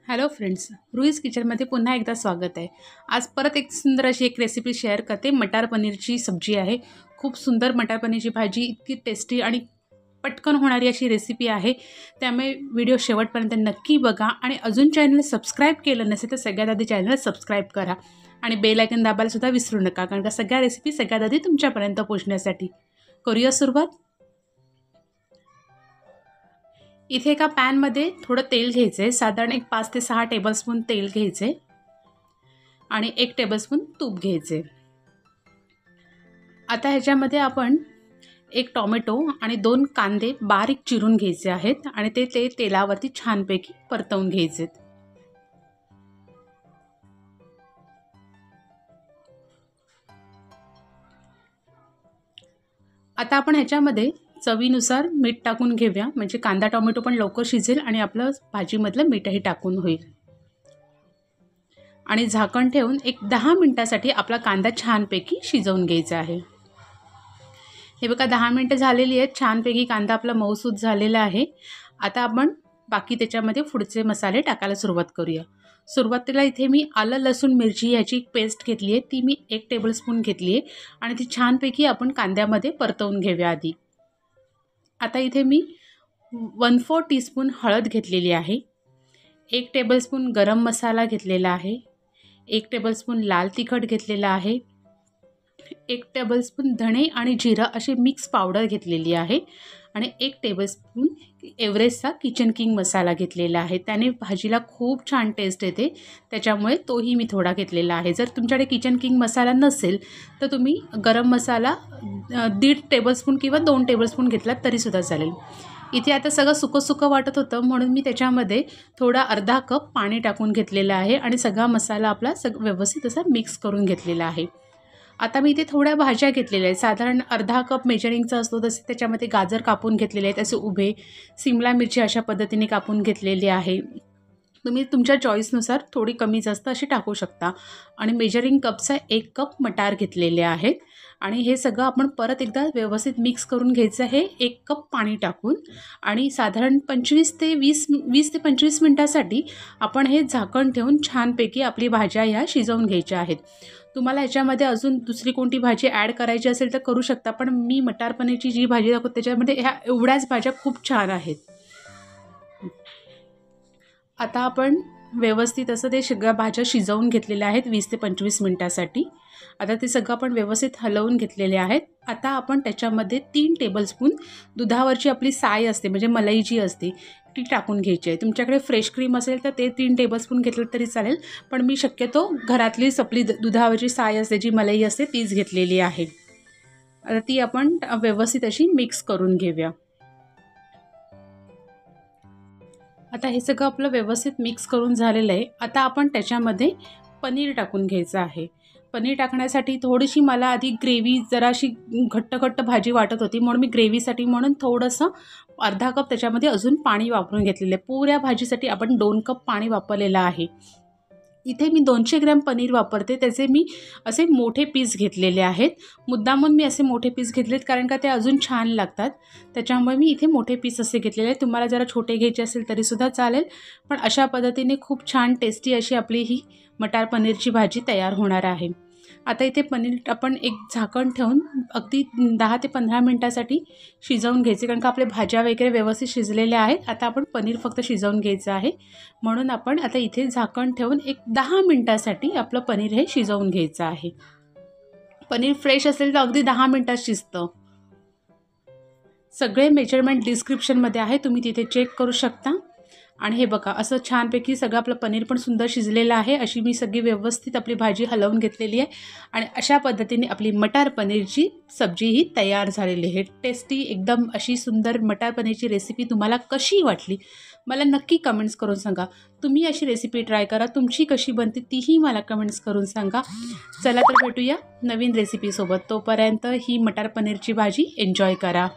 Hello friends, रुईज किचनमध्ये पुन्हा एकदा स्वागत आहे। आज परत एक सुंदर अशी एक रेसिपी शेअर करते। मटार पनीरची सब्जी आहे। खूप सुंदर मटार पनीरची भाजी, इतकी टेस्टी आणि पटकन होणारी अशी रेसिपी आहे। त्यामुळे व्हिडिओ शेवटपर्यंत नक्की बघा आणि अजून चॅनल सबस्क्राईब केलं नसेल तर सगळ्यात आधी चॅनल सबस्क्राईब करा आणि बेल आयकन दाबायला सुद्धा विसरू नका, कारण का सगळ्या रेसिपी सगळ्यात आधी तुमच्यापर्यंत पोहोचण्यासाठी। करूया सुरुवात। इथे एका पॅनमध्ये थोडं तेल घ्यायचं आहे। साधारण एक 5 ते 6 टेबलस्पून तेल घ्यायचे आणि 1 टेबलस्पून तूप घ्यायचे। आता ह्याच्यामध्ये आपण 1 टोमॅटो आणि 2 कांदे बारीक चिरून घ्यायचे आहेत आणि ते तेलावरती छानपैकी परतवून घ्यायचे। आता आपण ह्याच्यामध्ये चवीनुसार मीठ टाकून घेऊया, म्हणजे कांदा टोमॅटो पण लवकर शिजेल आणि आपलं भाजीमधलं मीठही टाकून होईल। आणि झाकण ठेवून एक 10 मिनिटांसाठी आपला कांदा छानपैकी शिजवून घ्यायचा आहे। हे बघा 10 मिनिटं झालेली आहेत। छानपैकी कांदा आपला मऊसूत झालेला आहे। आता आपण बाकी त्याच्यामध्ये पुढचे मसाले टाकायला सुरुवात करूया। सुरुवातीला इथे मी आलं लसूण मिरची याची पेस्ट घेतली आहे, ती मी 1 टेबलस्पून घेतली आहे आणि ती छानपैकी आपण कांद्यामध्ये परतवून घेऊया आधी। आता इथे मी 1/4 टीस्पून हळद घेतलेली आहे, 1 टेबलस्पून गरम मसाला घेतलेला आहे, 1 टेबलस्पून लाल तिखट घेतलेला आहे, 1 टेबलस्पून धणे आणि जिरा अशी मिक्स पावडर घेतलेली आहे आणि 1 टेबलस्पून एव्हरेस्टचा किचन किंग मसाला घेतलेला आहे। त्याने भाजीला खूप छान टेस्ट येते, त्याच्यामुळे तोही मी थोडा घेतलेला आहे। जर तुमच्याकडे किचन किंग मसाला नसेल तर तुम्ही गरम मसाला 1.5 टेबलस्पून किंवा 2 टेबलस्पून घेतलात तरीसुद्धा चालेल। इथे आता सगळं सुकं वाटत होतं, म्हणून मी त्याच्यामध्ये थोडा अर्धा कप पाणी टाकून घेतलेलं आहे आणि सगळा मसाला आपला व्यवस्थित असा मिक्स करून घेतलेला आहे। आता मी इथे थोड्या भाज्या घेतलेल्या आहेत, साधारण अर्धा कप मेजरिंगचा असतो तसे त्याच्यामध्ये गाजर कापून घेतलेले आहेत, असे उभे सिमला मिरची अशा पद्धतीने कापून घेतलेली आहे। तुम्ही तुमच्या चॉईसनुसार थोडी कमी जास्त अशी टाकू शकता। आणि मेजरिंग कपचा 1 कप मटार घेतलेले आहेत आणि हे सगळं आपण परत एकदा व्यवस्थित मिक्स करून घ्यायचं आहे 1 कप पाणी टाकून। आणि साधारण 20 ते 25 मिनिटांसाठी आपण हे झाकण ठेवून छानपैकी आपली भाज्या ह्या शिजवून घ्यायच्या आहेत। तुम्हाला ह्याच्यामध्ये अजून दुसरी कोणती भाजी ॲड करायची असेल तर करू शकता, पण मी मटार पनीरची जी भाजी दाखवते त्याच्यामध्ये ह्या एवढ्याच भाज्या खूप छान आहेत। आता आपण व्यवस्थित असं ते सगळ्या भाज्या शिजवून घेतलेल्या आहेत 20 ते 25 मिनिटांसाठी। आता ते सगळं आपण व्यवस्थित हलवून घेतलेले आहेत। आता आपण त्याच्यामध्ये 3 टेबलस्पून दुधावरची आपली साय असते, म्हणजे मलाई जी असते ती टाकून घ्यायची आहे। तुमच्याकडे फ्रेश क्रीम असेल तर ते 3 टेबलस्पून घेतलं तरी चालेल, पण मी शक्यतो घरातलीच आपली दुधावरची साय असते, जी मलाई असते तीच घेतलेली आहे। आता ती आपण व्यवस्थित अशी मिक्स करून घेऊया। आता हे सगळं आपलं व्यवस्थित मिक्स करून झालेलं आहे। आता आपण त्याच्यामध्ये पनीर टाकून घ्यायचं आहे। पनीर टाकण्यासाठी थोडीशी मला आधी ग्रेव्ही जराशी घट्ट भाजी वाटत होती, म्हणून मी ग्रेव्हीसाठी म्हणून थोडंसं अर्धा कप त्याच्यामध्ये अजून पाणी वापरून घेतलेलं आहे। पुऱ्या भाजीसाठी आपण 2 कप पाणी वापरलेलं आहे। इथे मी 200 ग्रॅम पनीर वापरते, त्याचे मी असे मोठे पीस घेतलेले आहेत। मुद्दामून मी असे मोठे पीस घेतलेत कारण का ते अजून छान लागतात, त्याच्यामुळे मी इथे मोठे पीस असे घेतलेले आहेत। तुम्हाला जरा छोटे घ्यायचे असेल तरीसुद्धा चालेल, पण अशा पद्धतीने खूप छान टेस्टी अशी आपली ही मटार पनीरची भाजी तयार होणार आहे। आता इथे पनीर आपण एक झाकण ठेवून अगदी 10 ते 15 मिनिटांसाठी शिजवून घ्यायचे, कारण का आपल्या भाज्या वगैरे व्यवस्थित शिजलेल्या आहेत। आता आपण पनीर फक्त शिजवून घ्यायचं आहे, म्हणून आपण आता इथे झाकण ठेवून एक 10 मिनिटांसाठी आपलं पनीर हे शिजवून घ्यायचं आहे। पनीर फ्रेश असेल तर अगदी 10 मिनिटात शिजतं। सगळे मेजरमेंट डिस्क्रिप्शनमध्ये आहे, तुम्ही तिथे चेक करू शकता। आणि हे बघा असं छानपैकी सगळं आपलं पनीर पण सुंदर शिजलेलं आहे। अशी मी सगळी व्यवस्थित आपली भाजी हलवून घेतलेली आहे आणि अशा पद्धतीने आपली मटार पनीरची सब्जी ही तयार झालेली आहे। टेस्टी एकदम अशी सुंदर मटार पनीरची रेसिपी तुम्हाला कशी वाटली मला नक्की कमेंट्स करून सांगा। तुम्ही अशी रेसिपी ट्राय करा, तुमची कशी बनते तीही मला कमेंट्स करून सांगा। चला तर भेटूया नवीन रेसिपीसोबत, तोपर्यंत ही मटार पनीरची भाजी एन्जॉय करा।